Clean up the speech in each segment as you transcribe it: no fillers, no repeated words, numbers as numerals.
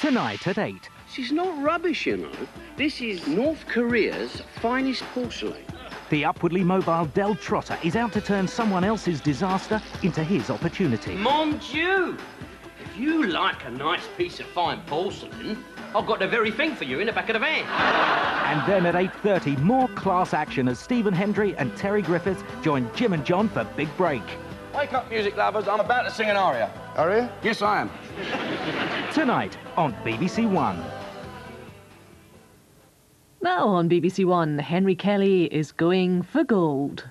Tonight at 8. This is not rubbish, you know. This is North Korea's finest porcelain. The upwardly mobile Del Trotter is out to turn someone else's disaster into his opportunity. Mon Dieu! If you like a nice piece of fine porcelain, I've got the very thing for you in the back of the van. And then at 8:30, more class action as Stephen Hendry and Terry Griffiths join Jim and John for Big Break. Wake up, music lovers. I'm about to sing an aria. Aria? Yes, I am. Tonight on BBC One. Now on BBC One, Henry Kelly is going for gold.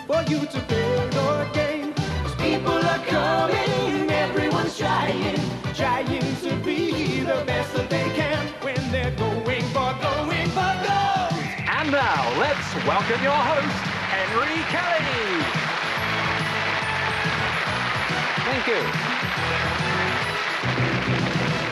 For you to play your game. 'Cause people are coming, everyone's trying to be the best that they can when they're going for gold. And now, let's welcome your host, Henry Kelly. Thank you.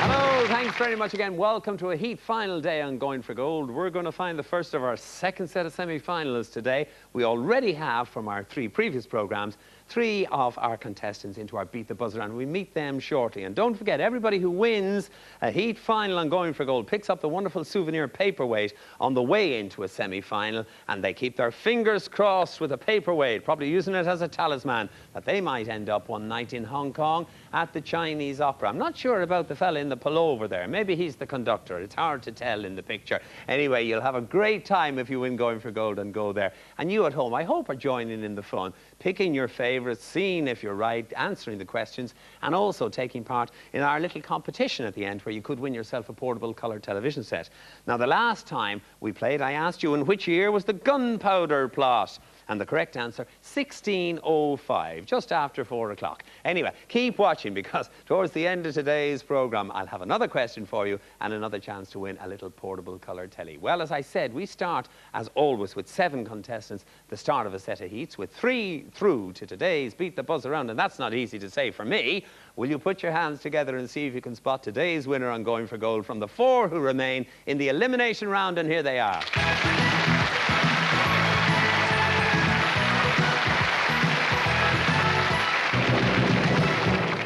Hello, thanks very much again. Welcome to a heat final day on Going for Gold. We're going to find the first of our second set of semi-finalists today. We already have, from our 3 previous programmes, 3 of our contestants into our Beat the Buzzer, and we meet them shortly. And don't forget, everybody who wins a heat final on Going for Gold picks up the wonderful souvenir paperweight on the way into a semi-final, and they keep their fingers crossed with a paperweight, probably using it as a talisman, that they might end up one night in Hong Kong at the Chinese Opera. I'm not sure about the fella in the pullover there. Maybe he's the conductor. It's hard to tell in the picture. Anyway, you'll have a great time if you win Going for Gold and go there. And you at home, I hope, are joining in the fun, picking your favourite scene if you're right, answering the questions, and also taking part in our little competition at the end where you could win yourself a portable colour television set. Now, the last time we played, I asked you in which year was the gunpowder plot? And the correct answer, 1605, just after 4 o'clock. Anyway, keep watching, because towards the end of today's programme, I'll have another question for you and another chance to win a little portable colour telly. Well, as I said, we start, as always, with 7 contestants, the start of a set of heats, with 3 through to today's Beat the Buzzer round, and that's not easy to say for me. Will you put your hands together and see if you can spot today's winner on Going for Gold from the 4 who remain in the elimination round, and here they are.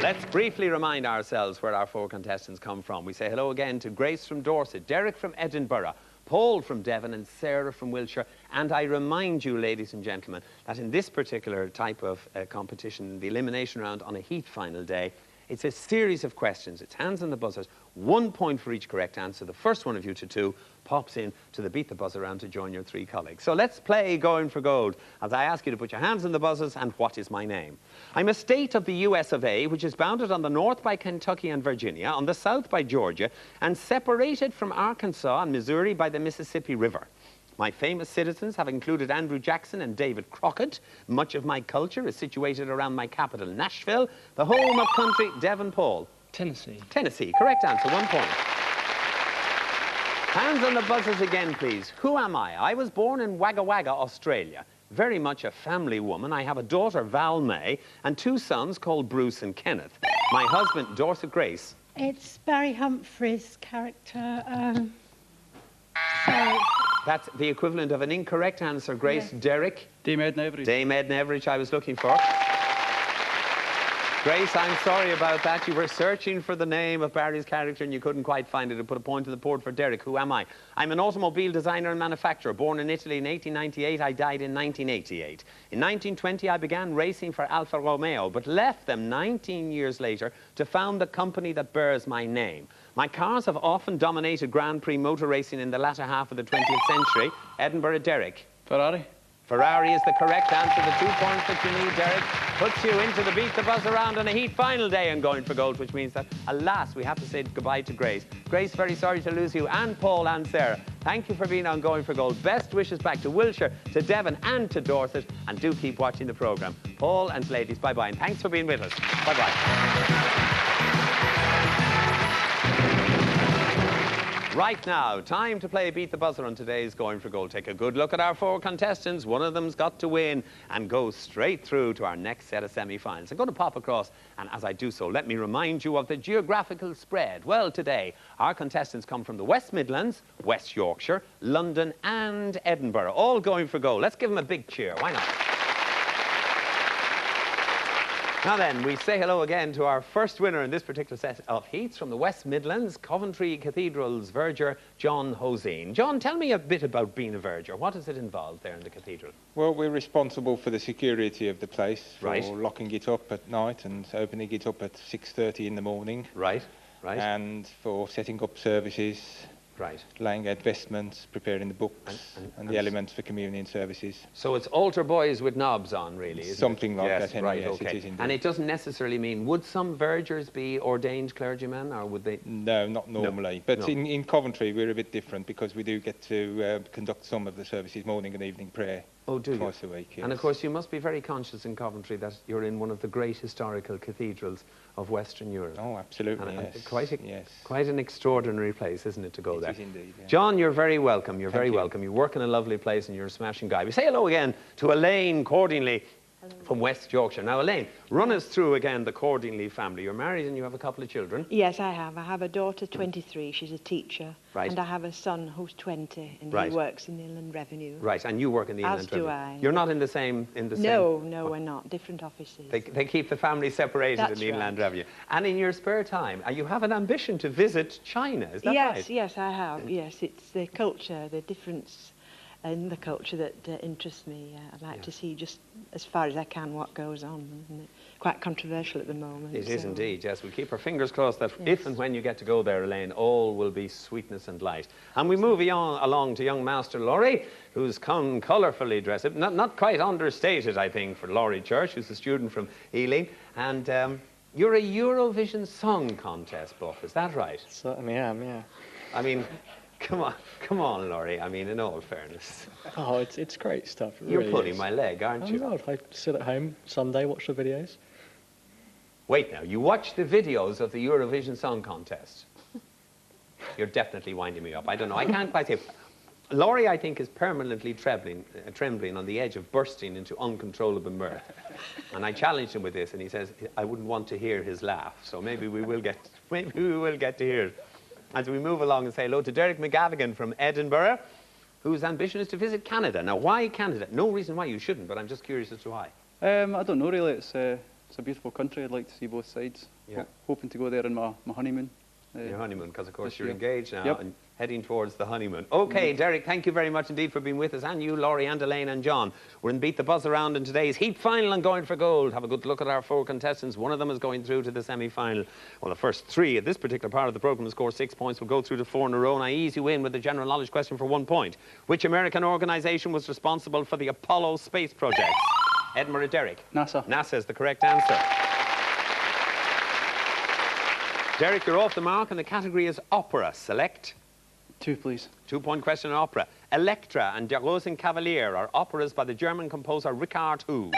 Let's briefly remind ourselves where our 4 contestants come from. We say hello again to Grace from Dorset, Derek from Edinburgh, Paul from Devon, and Sarah from Wiltshire. And I remind you, ladies and gentlemen, that in this particular type of competition, the elimination round on a heat final day, it's a series of questions. It's hands on the buzzers, 1 point for each correct answer. The first one of you to 2 pops in to the Beat the Buzzer round to join your 3 colleagues. So let's play Going for Gold, as I ask you to put your hands on the buzzers and what is my name. I'm a state of the US of A, which is bounded on the north by Kentucky and Virginia, on the south by Georgia, and separated from Arkansas and Missouri by the Mississippi River. My famous citizens have included Andrew Jackson and David Crockett. Much of my culture is situated around my capital, Nashville, the home of country. Devon, Paul. Tennessee. Tennessee, correct answer, 1 point. Hands on the buzzers again, please. Who am I? I was born in Wagga Wagga, Australia. Very much a family woman. I have a daughter, Val May, and 2 sons called Bruce and Kenneth. My husband, Dorset Grace. It's Barry Humphrey's character. Sorry. That's the equivalent of an incorrect answer, Grace. Yes. Derek? Dame Edna Everage. Dame Edna Everage I was looking for. Grace, I'm sorry about that. You were searching for the name of Barry's character and you couldn't quite find it. To put a point to the board for Derek. Who am I? I'm an automobile designer and manufacturer. Born in Italy in 1898, I died in 1988. In 1920, I began racing for Alfa Romeo, but left them 19 years later to found the company that bears my name. My cars have often dominated Grand Prix motor racing in the latter half of the 20th century. Edinburgh, Derek. Ferrari. Ferrari is the correct answer. The 2 points that you need, Derek, puts you into the Beat the Buzzer round on a heat final day and Going for Gold, which means that, alas, we have to say goodbye to Grace. Grace, very sorry to lose you, and Paul and Sarah. Thank you for being on Going for Gold. Best wishes back to Wiltshire, to Devon and to Dorset, and do keep watching the programme. Paul and ladies, bye-bye, and thanks for being with us. Bye-bye. Right now, time to play Beat the Buzzer on today's Going for Gold. Take a good look at our 4 contestants. One of them's got to win and go straight through to our next set of semi-finals. I'm going to pop across, and as I do so, let me remind you of the geographical spread. Well, today, our contestants come from the West Midlands, West Yorkshire, London and Edinburgh, all going for gold. Let's give them a big cheer. Why not? Now then, we say hello again to our first winner in this particular set of heats from the West Midlands, Coventry Cathedral's verger, John Hoseen. John, tell me a bit about being a verger. What does it involve there in the cathedral? Well, we're responsible for the security of the place, for Right. locking it up at night and opening it up at 6:30 in the morning. Right, right, And for setting up services, right. laying out vestments, preparing the books and the elements for communion services. So it's altar boys with knobs on, really, isn't Something it? like Yes, that, Henry, right, yes, okay. it is indeed. And it doesn't necessarily mean, would some vergers be ordained clergymen, or would they? No, not normally. But no. in Coventry, we're a bit different because we do get to conduct some of the services, morning and evening prayer. Oh, do you? Twice a week, yes. And of course, you must be very conscious in Coventry that you're in one of the great historical cathedrals of Western Europe. Oh, absolutely, And yes. quite, yes. quite an extraordinary place, isn't it, to go there? It is indeed, yeah. John, you're very welcome. You're very you. welcome. You work in a lovely place and you're a smashing guy. We say hello again to Elaine Cordingley from West Yorkshire. Now, Elaine, run us through again the Cordingley family. You're married and you have a couple of children. Yes, I have. I have a daughter, 23. She's a teacher. Right. And I have a son who's 20, and Right. he works in the Inland Revenue. Right, and you work in the As Inland do Revenue. I. You're not in the same... No, we're not. Different offices. They keep the family separated in That's the Inland right. Revenue. And in your spare time, you have an ambition to visit China, is that right? Yes, I have. Yes, it's the culture, the difference in the culture that interests me. I'd like to see just as far as I can what goes on. Isn't it? Quite controversial at the moment. It is so- indeed, yes. We'll keep our fingers crossed that Yes. if and when you get to go there, Elaine, all will be sweetness and light. And we move along to young Master Laurie, who's come colourfully dressed. Not quite understated, I think, for Laurie Church, who's a student from Ealing. And you're a Eurovision Song Contest buff, is that right? Certainly am, yeah. I mean, come on, Laurie. I mean, in all fairness. Oh, it's great stuff. It You're really pulling is. my leg, aren't you? Oh, God, I sit at home Sunday, watch the videos. Wait now, you watch the videos of the Eurovision Song Contest. You're definitely winding me up. I don't know, I can't quite say. Laurie, I think, is permanently trembling on the edge of bursting into uncontrollable mirth. And I challenged him with this, and he says, I wouldn't want to hear his laugh. So maybe we will get to hear it. As we move along and say hello to Derek Mcgavin from Edinburgh, whose ambition is to visit Canada. Now, why Canada? No reason why you shouldn't, but I'm just curious as to why. I don't know really. It's a beautiful country. I'd like to see both sides. Yeah. Hoping to go there on my honeymoon. Your honeymoon, because of course this you're year. engaged now Yep. and heading towards the honeymoon. Okay, Derek, thank you very much indeed for being with us, and you, Laurie, and Elaine, and John. We're in Beat the Buzzer round in today's heat final and going for gold. Have a good look at our 4 contestants. One of them is going through to the semi-final. Well, the first 3 at this particular part of the programme score 6 points. Will go through to 4 in a row, and I ease you in with the general knowledge question for 1 point. Which American organisation was responsible for the Apollo space projects? Edinburgh, Derek. NASA. NASA is the correct answer. Derek, you're off the mark, and the category is opera. Select. 2, please. 2-point question on opera. Elektra and Der Rosenkavalier are operas by the German composer Richard who?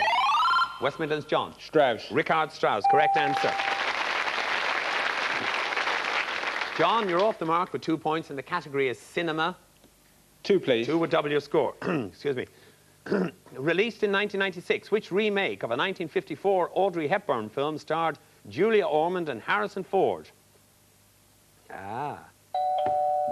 West Midlands, John. Strauss. Richard Strauss, correct answer. John, you're off the mark with 2 points, and the category is cinema. 2, please. 2 with W score. Excuse me. Released in 1996, which remake of a 1954 Audrey Hepburn film starred Julia Ormond and Harrison Ford?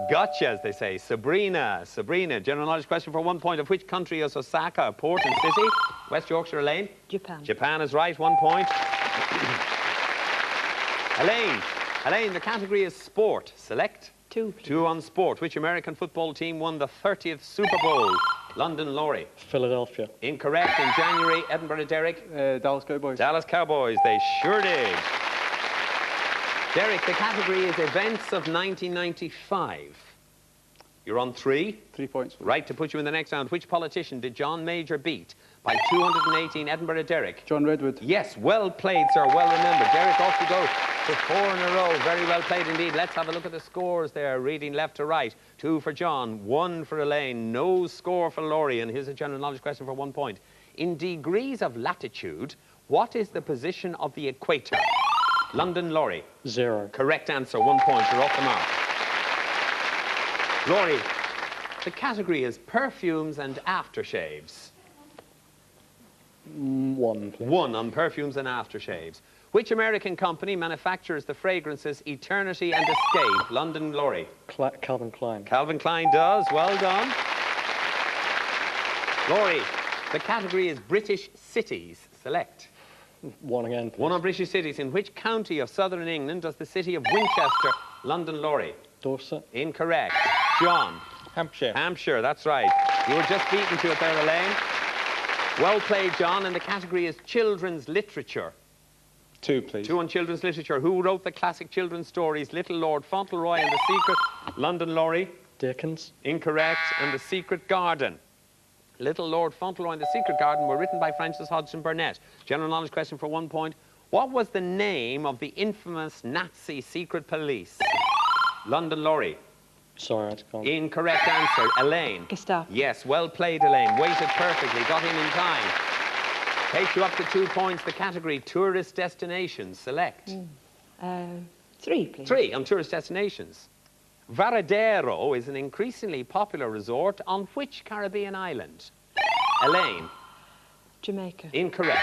Gotcha, as they say. Sabrina. General knowledge question for 1 point. Of which country is Osaka a port and city? West Yorkshire, Elaine. Japan. Japan is right, 1 point. Elaine, the category is sport. Select. 2, please. 2 on sport. Which American football team won the 30th Super Bowl? London, Laurie. Philadelphia. Incorrect. In January, Edinburgh, Derek. Dallas Cowboys. Dallas Cowboys, they sure did. Derek, the category is events of 1995. You're on 3. 3 points. Right to put you in the next round. Which politician did John Major beat by 218? Edinburgh, Derek. John Redwood. Yes, well played, sir, well remembered. Derek, off you go to 4 in a row. Very well played indeed. Let's have a look at the scores there, reading left to right. 2 for John, 1 for Elaine, no score for Laurie, and here's a general knowledge question for 1 point. In degrees of latitude, what is the position of the equator? London, Laurie. 0. Correct answer, 1 point, you're off the mark. Laurie, the category is perfumes and aftershaves. 1, please. 1 on perfumes and aftershaves. Which American company manufactures the fragrances Eternity and Escape? London, Laurie. Calvin Klein. Calvin Klein does. Well done. Laurie, the category is British cities. Select. 1 again, please. 1 on British cities. In which county of southern England does the city of Winchester? London, Laurie. Dorset. Incorrect. John. Hampshire. Hampshire, that's right. You were just beaten to it there, Elaine. Well played, John. And the category is children's literature. 2, please. 2 on children's literature. Who wrote the classic children's stories Little Lord Fauntleroy and the Secret? London, Laurie. Dickens. Incorrect. And The Secret Garden. Little Lord Fauntleroy and the Secret Garden were written by Francis Hodgson Burnett. General knowledge question for 1 point. What was the name of the infamous Nazi secret police? London, Laurie. Sorry, I can't. Incorrect answer. Elaine. Gestapo. Yes, well played, Elaine. Waited perfectly, got in time. Takes you up to 2 points. The category tourist destinations. Select. 3, please. 3 on tourist destinations. Varadero is an increasingly popular resort on which Caribbean island? Elaine. Jamaica. Incorrect.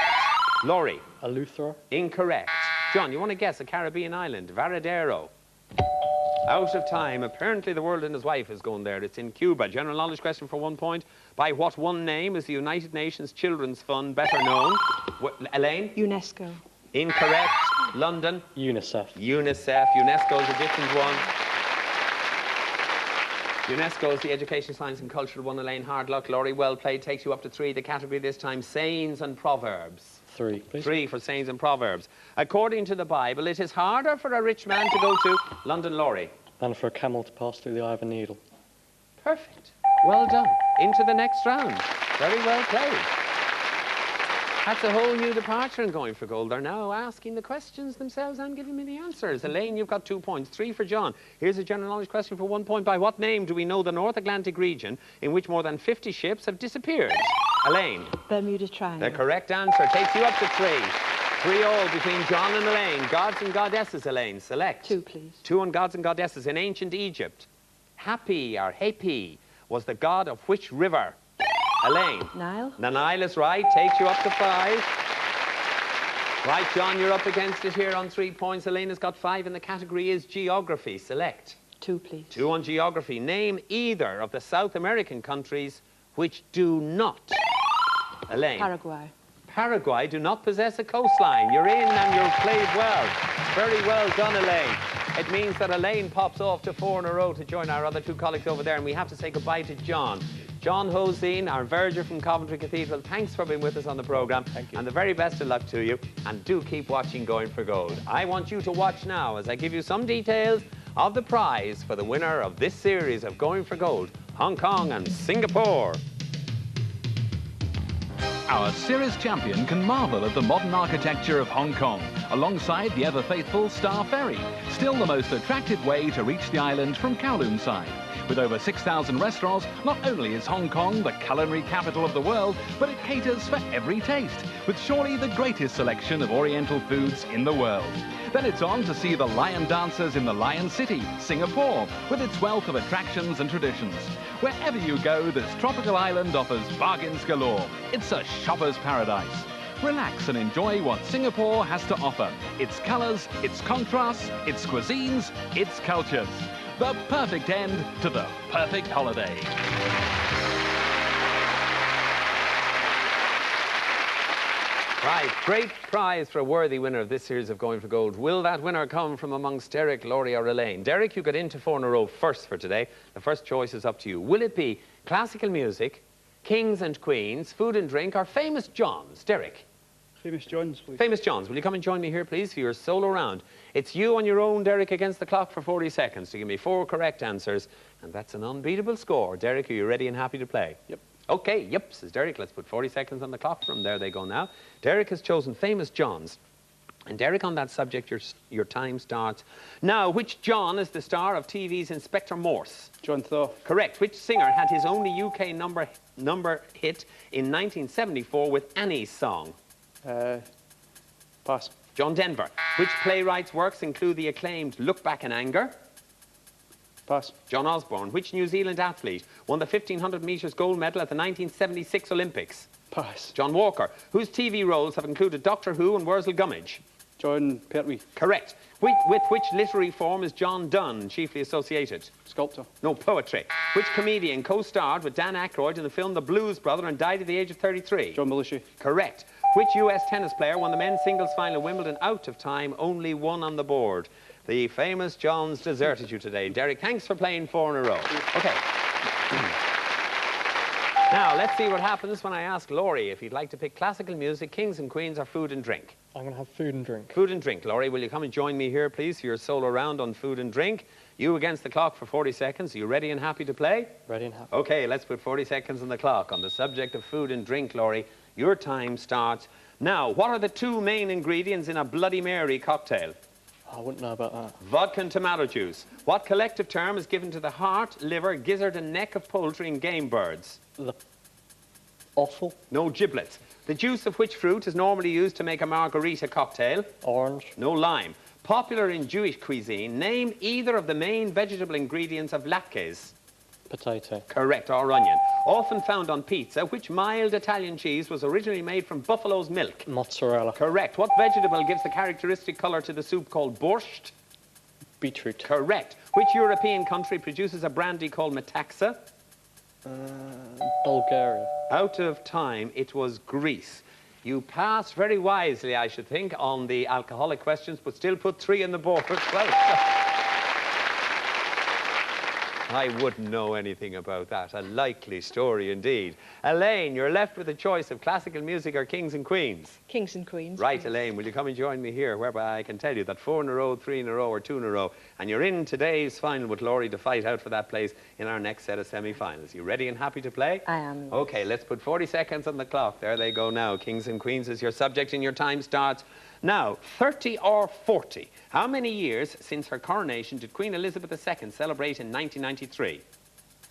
Laurie. Eleuthera. Incorrect. John, you want to guess a Caribbean island? Varadero. Out of time. Apparently the world and his wife is going there. It's in Cuba. General knowledge question for 1 point. By what one name is the United Nations Children's Fund better known? Elaine? UNESCO. Incorrect. London? UNICEF. UNICEF. UNESCO is a different one. UNESCO is the Education, Science and Cultural one. Elaine, hard luck. Laurie, well played. Takes you up to 3. The category this time, sayings and proverbs. 3, please. 3 for sayings and proverbs. According to the Bible, it is harder for a rich man to go to London, Laurie. Than for a camel to pass through the eye of a needle. Perfect. Well done. Into the next round. Very well played. That's a whole new departure in Going for Gold. They're now asking the questions themselves and giving me the answers. Elaine, you've got 2 points. 3 for John. Here's a general knowledge question for 1 point. By what name do we know the North Atlantic region in which more than 50 ships have disappeared? Elaine. Bermuda Triangle. The correct answer takes you up to 3. 3 all between John and Elaine. Gods and goddesses, Elaine. Select. 2, please. 2 on gods and goddesses. In ancient Egypt, Hapi or Hapi was the god of which river? Elaine. Nile. The Nile is right. Takes you up to 5. Right, John, you're up against it here on 3 points. Elaine has got 5 and the category is geography. Select. 2, please. 2 on geography. Name either of the South American countries which do not. Elaine. Paraguay. Paraguay do not possess a coastline. You're in and you've played well. Very well done, Elaine. It means that Elaine pops off to 4 in a row to join our other 2 colleagues over there, and we have to say goodbye to John. John Hoseen, our verger from Coventry Cathedral, thanks for being with us on the programme. Thank you. And the very best of luck to you. And do keep watching Going for Gold. I want you to watch now as I give you some details of the prize for the winner of this series of Going for Gold, Hong Kong and Singapore. Our series champion can marvel at the modern architecture of Hong Kong, alongside the ever-faithful Star Ferry, still the most attractive way to reach the island from Kowloon side. With over 6,000 restaurants, not only is Hong Kong the culinary capital of the world, but it caters for every taste, with surely the greatest selection of Oriental foods in the world. Then it's on to see the lion dancers in the Lion City, Singapore, with its wealth of attractions and traditions. Wherever you go, this tropical island offers bargains galore. It's a shopper's paradise. Relax and enjoy what Singapore has to offer. Its colours, its contrasts, its cuisines, its cultures. The perfect end to the perfect holiday. Right, great prize for a worthy winner of this series of Going for Gold. Will that winner come from amongst Derek, Laurie or Elaine? Derek, you got into 4 in a row first for today. The first choice is up to you. Will it be classical music, kings and queens, food and drink, or famous Johns? Derek? Famous Johns, please. Famous Johns. Will you come and join me here, please, for your solo round? It's you on your own, Derek, against the clock for 40 seconds to give me 4 correct answers, and that's an unbeatable score. Derek, are you ready and happy to play? Yep. Okay, yep, says Derek. Let's put 40 seconds on the clock from there they go now. Derek has chosen famous Johns. And Derek, on that subject, your time starts now. Which John is the star of TV's Inspector Morse? John Thaw. Correct. Which singer had his only UK number hit in 1974 with Annie's song? Pass. John Denver. Which playwright's works include the acclaimed Look Back in Anger? Pass. John Osborne. Which New Zealand athlete won the 1500 metres gold medal at the 1976 Olympics? Pass. John Walker. Whose TV roles have included Doctor Who and Wurzel Gummidge? John Pertwee. Correct. With which literary form is John Donne chiefly associated? Sculptor. No, poetry. Which comedian co-starred with Dan Aykroyd in the film The Blues Brother and died at the age of 33? John Belushi. Correct. Which US tennis player won the men's singles final at Wimbledon out of time, only one on the board? The famous John's deserted you today. Derek, thanks for playing 4 in a row. Okay. Now, let's see what happens when I ask Laurie if he'd like to pick classical music, kings and queens, or food and drink. I'm going to have food and drink. Food and drink. Laurie, will you come and join me here, please, for your solo round on food and drink? You against the clock for 40 seconds. Are you ready and happy to play? Ready and happy. Okay, let's put 40 seconds on the clock. On the subject of food and drink, Laurie, your time starts now. What are the 2 main ingredients in a Bloody Mary cocktail? I wouldn't know about that. Vodka and tomato juice. What collective term is given to the heart, liver, gizzard and neck of poultry and game birds? The offal. No, giblets. The juice of which fruit is normally used to make a margarita cocktail? Orange. No, lime. Popular in Jewish cuisine, name either of the main vegetable ingredients of latkes. Potato. Correct, or onion. Often found on pizza, which mild Italian cheese was originally made from buffalo's milk? Mozzarella. Correct. What vegetable gives the characteristic colour to the soup called borscht? Beetroot. Correct. Which European country produces a brandy called Metaxa? Bulgaria. Out of time, it was Greece. You passed very wisely, I should think, on the alcoholic questions, but still put 3 on the board. Well, I wouldn't know anything about that. A likely story indeed. Elaine, you're left with a choice of classical music or kings and queens. Kings and queens. Right, please. Elaine, will you come and join me here, whereby I can tell you that 4 in a row, 3 in a row, or 2 in a row, and you're in today's final with Laurie to fight out for that place in our next set of semi-finals. You ready and happy to play? I am. Okay, let's put 40 seconds on the clock. There they go now. Kings and queens is your subject, and your time starts now. 30 or 40. How many years since her coronation did Queen Elizabeth II celebrate in 1993?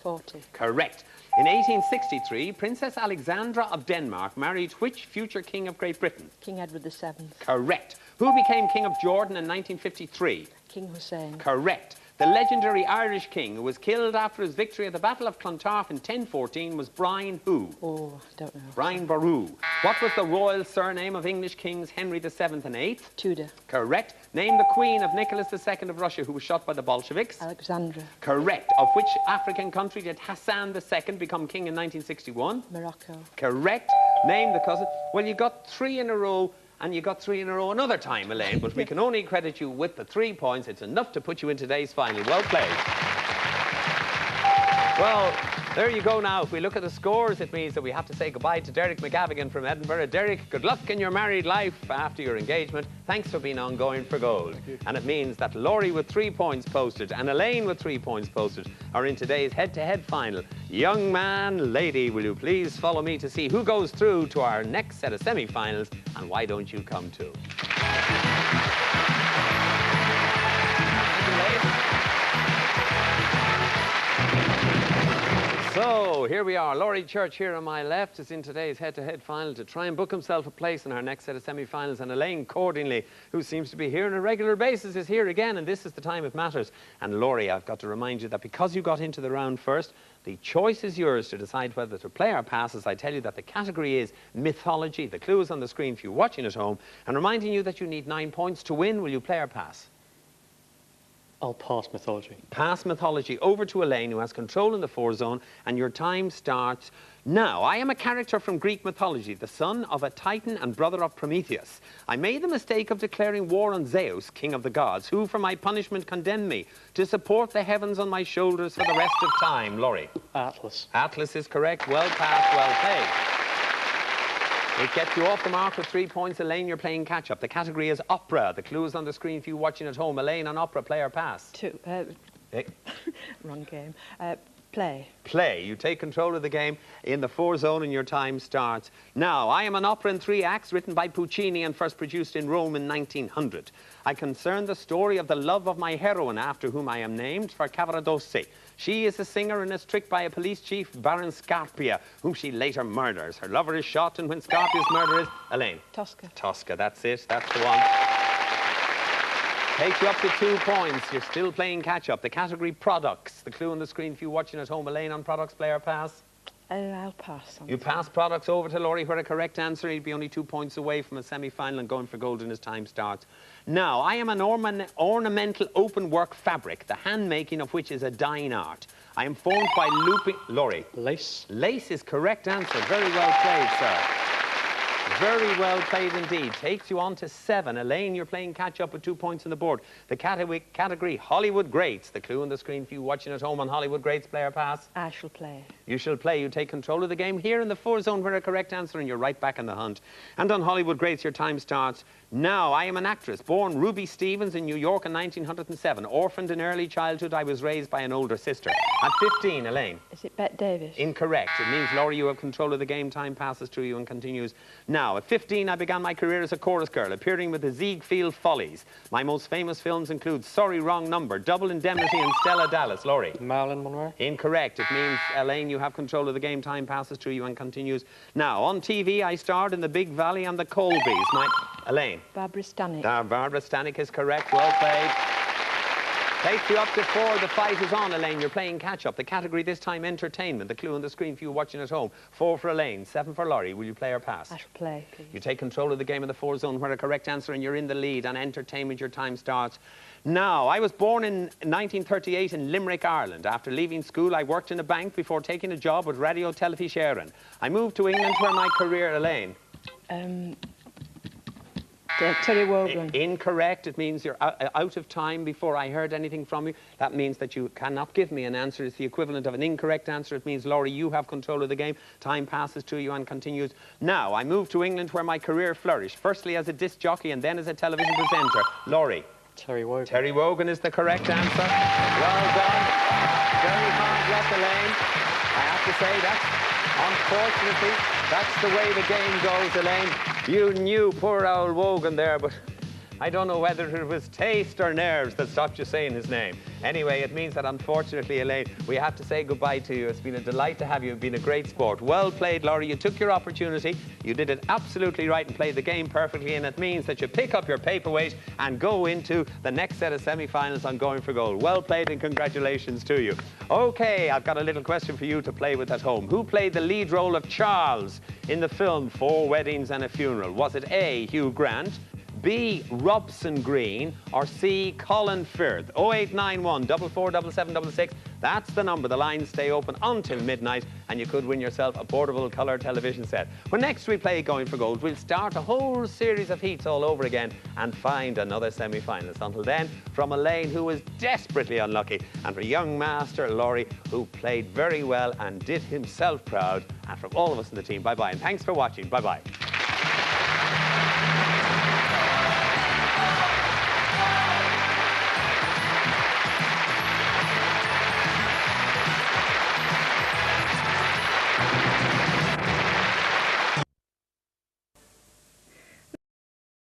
40. Correct. In 1863, Princess Alexandra of Denmark married which future king of Great Britain? King Edward VII. Correct. Who became king of Jordan in 1953? King Hussein. Correct. The legendary Irish king who was killed after his victory at the Battle of Clontarf in 1014 was Brian who? Oh, I don't know. Brian Boru. What was the royal surname of English kings Henry VII and VIII? Tudor. Correct. Name the queen of Nicholas II of Russia who was shot by the Bolsheviks? Alexandra. Correct. Of which African country did Hassan II become king in 1961? Morocco. Correct. Name the cousin. Well, you got 3 in a row. And you got 3 in a row another time, Elaine, but we can only credit you with the 3 points. It's enough to put you in today's final. Well played. Well, there you go now. If we look at the scores, it means that we have to say goodbye to Derek Mcgavin from Edinburgh. Derek, good luck in your married life after your engagement. Thanks for being on Going for Gold. And it means that Laurie with 3 points posted and Elaine with 3 points posted are in today's head-to-head final. Young man, lady, will you please follow me to see who goes through to our next set of semi-finals, and why don't you come too? So, here we are. Laurie Church here on my left is in today's head-to-head final to try and book himself a place in our next set of semi-finals. And Elaine Cordingley, who seems to be here on a regular basis, is here again. And this is the time it matters. And Laurie, I've got to remind you that because you got into the round first, the choice is yours to decide whether to play or pass. As I tell you that the category is mythology. The clue is on the screen for you watching at home. And reminding you that you need 9 points to win. Will you play or pass? I'll pass mythology. Pass mythology over to Elaine, who has control in the 4 zone, and your time starts now. I am a character from Greek mythology, the son of a Titan and brother of Prometheus. I made the mistake of declaring war on Zeus, king of the gods, who for my punishment condemned me to support the heavens on my shoulders for the rest of time. Laurie. Atlas. Atlas is correct. Well passed, well played. It gets you off the mark with 3 points. Elaine, you're playing catch-up. The category is opera. The clue is on the screen for you watching at home. Elaine, on opera, play or pass? Wrong game. Play. Play. You take control of the game in the 4 zone and your time starts now. I am an opera in 3 acts written by Puccini and first produced in Rome in 1900. I concern the story of the love of my heroine, after whom I am named, for Cavaradossi. She is a singer and is tricked by a police chief, Baron Scarpia, whom she later murders. Her lover is shot, and when Scarpia's murder is... Elaine. Tosca. Tosca, that's it. That's the one. Takes you up to 2 points. You're still playing catch-up. The category products. The clue on the screen if you're watching at home. Elaine, on products, player pass. I'll pass on. You pass products over to Laurie, where a correct answer, he'd be only 2 points away from a semi-final and going for gold when his time starts. Now, I am an ornamental open work fabric, the hand-making of which is a dying art. I am formed by looping... Laurie. Lace. Lace is correct answer. Very well played, sir. Very well played indeed. Takes you on to 7. Elaine, you're playing catch-up with 2 points on the board. The category Hollywood Greats. The clue on the screen for you watching at home on Hollywood Greats, player pass. I shall play. You shall play. You take control of the game here in the 4 zone where a correct answer and you're right back in the hunt. And on Hollywood Greats, your time starts now. I am an actress, born Ruby Stevens in New York in 1907. Orphaned in early childhood, I was raised by an older sister. At 15, Elaine. Is it Bette Davis? Incorrect. It means, Laurie, you have control of the game. Time passes through you and continues. Now, at 15, I began my career as a chorus girl, appearing with the Ziegfeld Follies. My most famous films include Sorry, Wrong Number, Double Indemnity and Stella Dallas. Laurie. Marilyn Monroe. Incorrect. It means, Elaine, you have control of the game. Time passes through you and continues. Now, on TV, I starred in The Big Valley and The Colbys. Elaine. Barbara Stanek. Barbara Stanek is correct. Well played. Takes you up to 4. The fight is on, Elaine. You're playing catch-up. The category this time, entertainment. The clue on the screen for you watching at home. 4 for Elaine, 7 for Laurie. Will you play or pass? I shall play, please. You take control of the game in the 4 zone where a correct answer and you're in the lead. On entertainment, your time starts now. I was born in 1938 in Limerick, Ireland. After leaving school, I worked in a bank before taking a job with Radio Telefísión. I moved to England where my career, Elaine. Terry Wogan. Incorrect. It means you're out of time before I heard anything from you. That means that you cannot give me an answer. It's the equivalent of an incorrect answer. It means, Laurie, you have control of the game. Time passes to you and continues. Now, I moved to England where my career flourished, firstly as a disc jockey and then as a television presenter. Laurie. Terry Wogan. Terry Wogan is the correct answer. Well done. Very hard luck, Elaine. I have to say unfortunately, that's the way the game goes, Elaine. You knew poor old Wogan there, but I don't know whether it was taste or nerves that stopped you saying his name. Anyway, it means that unfortunately, Elaine, we have to say goodbye to you. It's been a delight to have you. You've been a great sport. Well played, Laurie. You took your opportunity. You did it absolutely right and played the game perfectly, and it means that you pick up your paperweight and go into the next set of semi-finals on Going for Gold. Well played and congratulations to you. Okay, I've got a little question for you to play with at home. Who played the lead role of Charles in the film 4 Weddings and a Funeral? Was it A, Hugh Grant, B, Robson Green, or C, Colin Firth? 0891 447766. That's the number. The lines stay open until midnight, and you could win yourself a portable colour television set. When next we play Going for Gold, we'll start a whole series of heats all over again and find another semi-finalist. Until then, from Elaine, who was desperately unlucky, and for young master Laurie, who played very well and did himself proud, and from all of us in the team, bye-bye, and thanks for watching. Bye-bye.